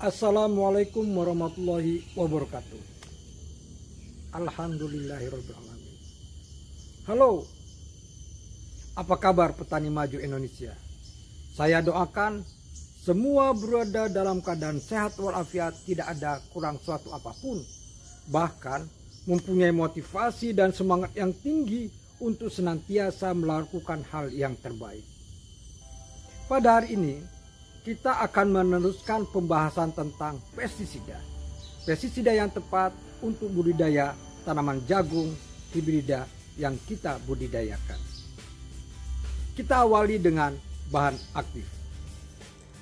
Assalamualaikum warahmatullahi wabarakatuh. Alhamdulillahirabbil alamin. Halo, apa kabar petani maju Indonesia? Saya doakan semua berada dalam keadaan sehat walafiat, tidak ada kurang suatu apapun. Bahkan mempunyai motivasi dan semangat yang tinggi untuk senantiasa melakukan hal yang terbaik. Pada hari ini kita akan meneruskan pembahasan tentang pestisida. Pestisida yang tepat untuk budidaya tanaman jagung hibrida yang kita budidayakan. Kita awali dengan bahan aktif.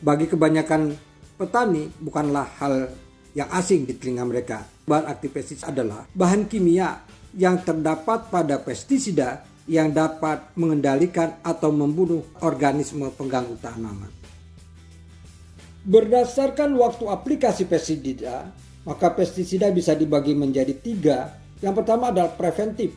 Bagi kebanyakan petani bukanlah hal yang asing di telinga mereka. Bahan aktif pestisida adalah bahan kimia yang terdapat pada pestisida yang dapat mengendalikan atau membunuh organisme pengganggu tanaman. Berdasarkan waktu aplikasi pestisida, maka pestisida bisa dibagi menjadi 3. Yang pertama adalah preventif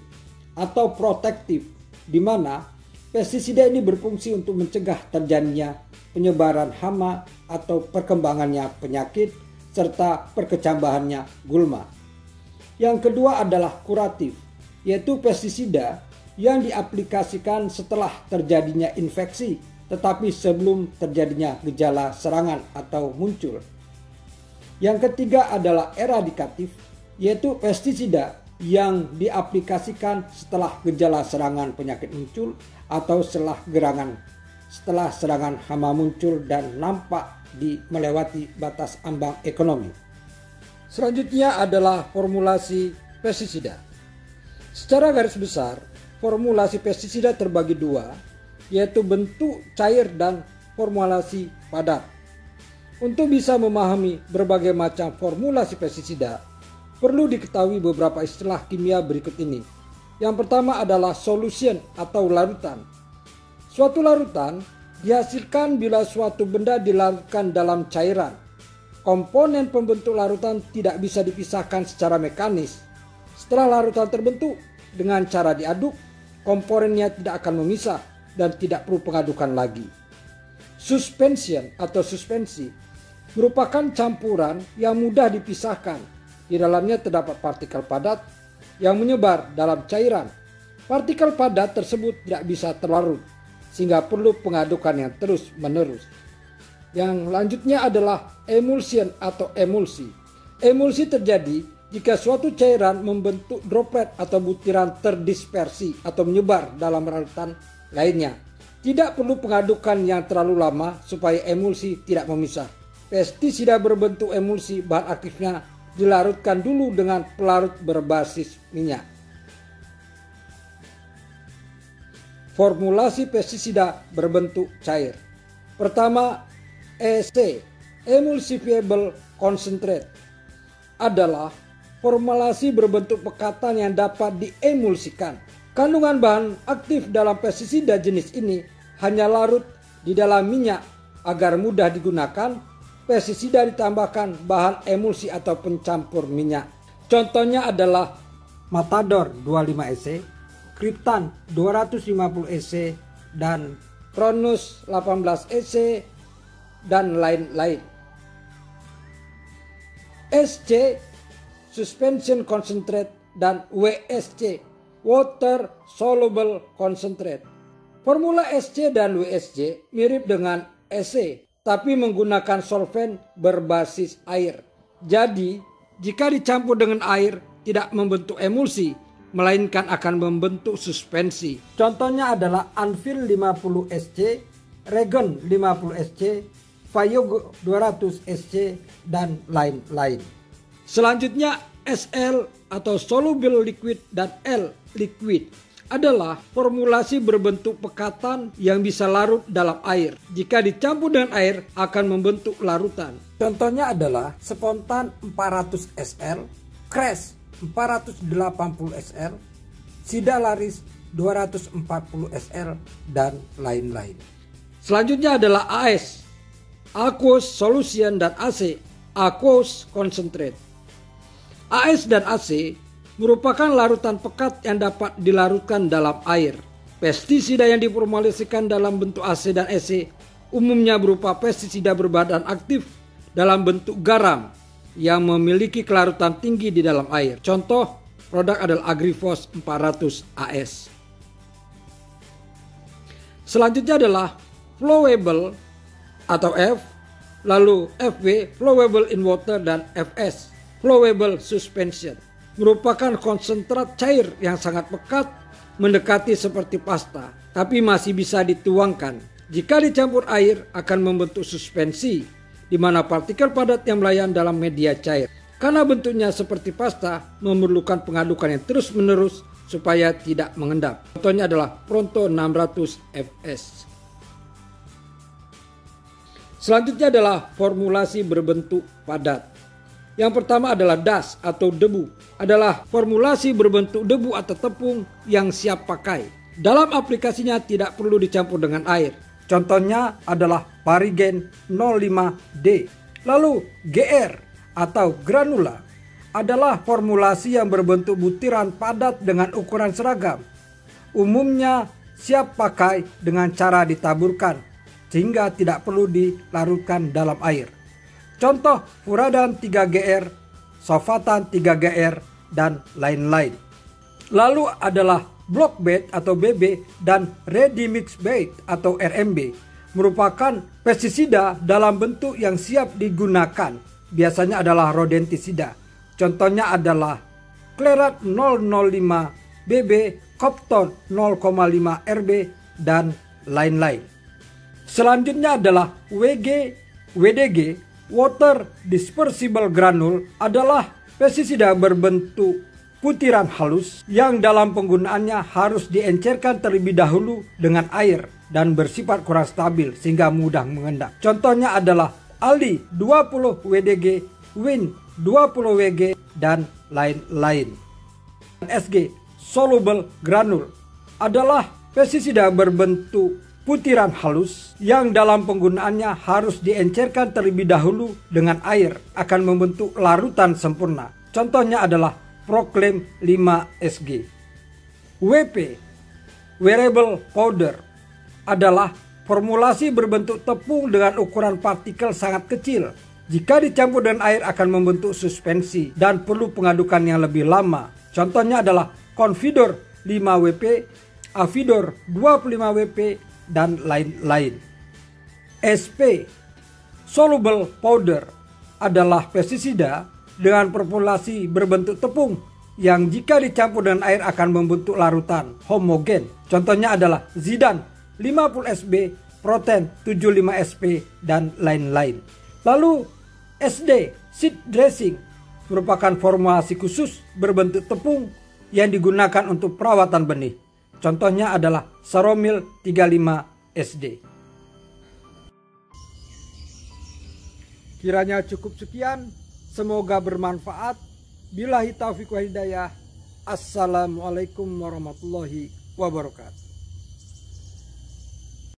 atau protektif, di mana pestisida ini berfungsi untuk mencegah terjadinya penyebaran hama atau perkembangannya penyakit serta perkecambahannya gulma. Yang kedua adalah kuratif, yaitu pestisida yang diaplikasikan setelah terjadinya infeksi tetapi sebelum terjadinya gejala serangan atau muncul. Yang ketiga adalah eradikatif, yaitu pestisida yang diaplikasikan setelah gejala serangan penyakit muncul atau setelah serangan hama muncul dan nampak melewati batas ambang ekonomi. Selanjutnya adalah formulasi pestisida. Secara garis besar, formulasi pestisida terbagi 2, yaitu bentuk cair dan formulasi padat. Untuk bisa memahami berbagai macam formulasi pestisida, perlu diketahui beberapa istilah kimia berikut ini. Yang pertama adalah solution atau larutan. Suatu larutan dihasilkan bila suatu benda dilarutkan dalam cairan. Komponen pembentuk larutan tidak bisa dipisahkan secara mekanis. Setelah larutan terbentuk dengan cara diaduk, komponennya tidak akan memisah dan tidak perlu pengadukan lagi. Suspension atau suspensi merupakan campuran yang mudah dipisahkan. Di dalamnya terdapat partikel padat yang menyebar dalam cairan. Partikel padat tersebut tidak bisa terlarut sehingga perlu pengadukan yang terus menerus. Yang lanjutnya adalah emulsion atau emulsi. Emulsi terjadi jika suatu cairan membentuk droplet atau butiran terdispersi atau menyebar dalam larutan lainnya. Tidak perlu pengadukan yang terlalu lama supaya emulsi tidak memisah. Pestisida berbentuk emulsi, bahan aktifnya dilarutkan dulu dengan pelarut berbasis minyak. Formulasi pestisida berbentuk cair. Pertama, EC, Emulsifiable Concentrate, adalah formulasi berbentuk pekatan yang dapat diemulsikan. Kandungan bahan aktif dalam pestisida jenis ini hanya larut di dalam minyak. Agar mudah digunakan, pestisida ditambahkan bahan emulsi atau pencampur minyak. Contohnya adalah Matador 25 EC, Krypton 250 EC, dan Cronus 18 EC, dan lain-lain. SC, Suspension Concentrate, dan WSC, Water Soluble Concentrate. Formula SC dan WSC mirip dengan EC, tapi menggunakan solvent berbasis air. Jadi, jika dicampur dengan air, tidak membentuk emulsi, melainkan akan membentuk suspensi. Contohnya adalah Anvil 50 SC, Regen 50 SC, Fayog 200 SC, dan lain-lain. Selanjutnya, SL atau soluble liquid dan L liquid adalah formulasi berbentuk pekatan yang bisa larut dalam air. Jika dicampur dengan air akan membentuk larutan. Contohnya adalah Spontan 400 SL, Crash 480 SL, Sidalaris 240 SL, dan lain-lain. Selanjutnya adalah AS, Aqueous Solution, dan AC, Aqueous Concentrate. AS dan AC merupakan larutan pekat yang dapat dilarutkan dalam air. Pestisida yang diformulasikan dalam bentuk AC dan EC umumnya berupa pestisida berbadan aktif dalam bentuk garam yang memiliki kelarutan tinggi di dalam air. Contoh produk adalah Agrifos 400 AS. Selanjutnya adalah flowable atau F, lalu FW, flowable in water, dan FS, flowable suspension, merupakan konsentrat cair yang sangat pekat mendekati seperti pasta, tapi masih bisa dituangkan. Jika dicampur air akan membentuk suspensi, di mana partikel padat yang melayang dalam media cair. Karena bentuknya seperti pasta, memerlukan pengadukan yang terus-menerus supaya tidak mengendap. Contohnya adalah Pronto 600 FS. Selanjutnya adalah formulasi berbentuk padat. Yang pertama adalah dust atau debu. Adalah formulasi berbentuk debu atau tepung yang siap pakai. Dalam aplikasinya tidak perlu dicampur dengan air. Contohnya adalah Parigen 05D. Lalu GR atau granula adalah formulasi yang berbentuk butiran padat dengan ukuran seragam. Umumnya siap pakai dengan cara ditaburkan sehingga tidak perlu dilarutkan dalam air. Contoh Furadan 3GR, Sofatan 3GR, dan lain-lain. Lalu adalah block bait atau BB dan ready mix bait atau RMB, merupakan pestisida dalam bentuk yang siap digunakan. Biasanya adalah rodentisida. Contohnya adalah Klerat 005 BB, Copton 0,5 RB, dan lain-lain. Selanjutnya adalah WDG, Water Dispersible Granule, adalah pestisida berbentuk butiran halus yang dalam penggunaannya harus diencerkan terlebih dahulu dengan air dan bersifat kurang stabil sehingga mudah mengendap. Contohnya adalah Aldi 20 WDG, Win 20 WG, dan lain-lain. SG Soluble Granule adalah pestisida berbentuk butiran halus yang dalam penggunaannya harus diencerkan terlebih dahulu dengan air akan membentuk larutan sempurna. Contohnya adalah Proclaim 5SG. WP, Wearable Powder, adalah formulasi berbentuk tepung dengan ukuran partikel sangat kecil. Jika dicampur dengan air akan membentuk suspensi dan perlu pengadukan yang lebih lama. Contohnya adalah Confidor 5WP, Avidor 25WP, dan lain-lain. SP, Soluble Powder, adalah pestisida dengan formulasi berbentuk tepung yang jika dicampur dengan air akan membentuk larutan homogen. Contohnya adalah Zidan 50SB, Proten 75SP, dan lain-lain. Lalu SD Seed Dressing merupakan formulasi khusus berbentuk tepung yang digunakan untuk perawatan benih. Contohnya adalah Saromil 35SD. Kiranya cukup sekian. Semoga bermanfaat. Billahi taufiq wal hidayah. Assalamualaikum warahmatullahi wabarakatuh.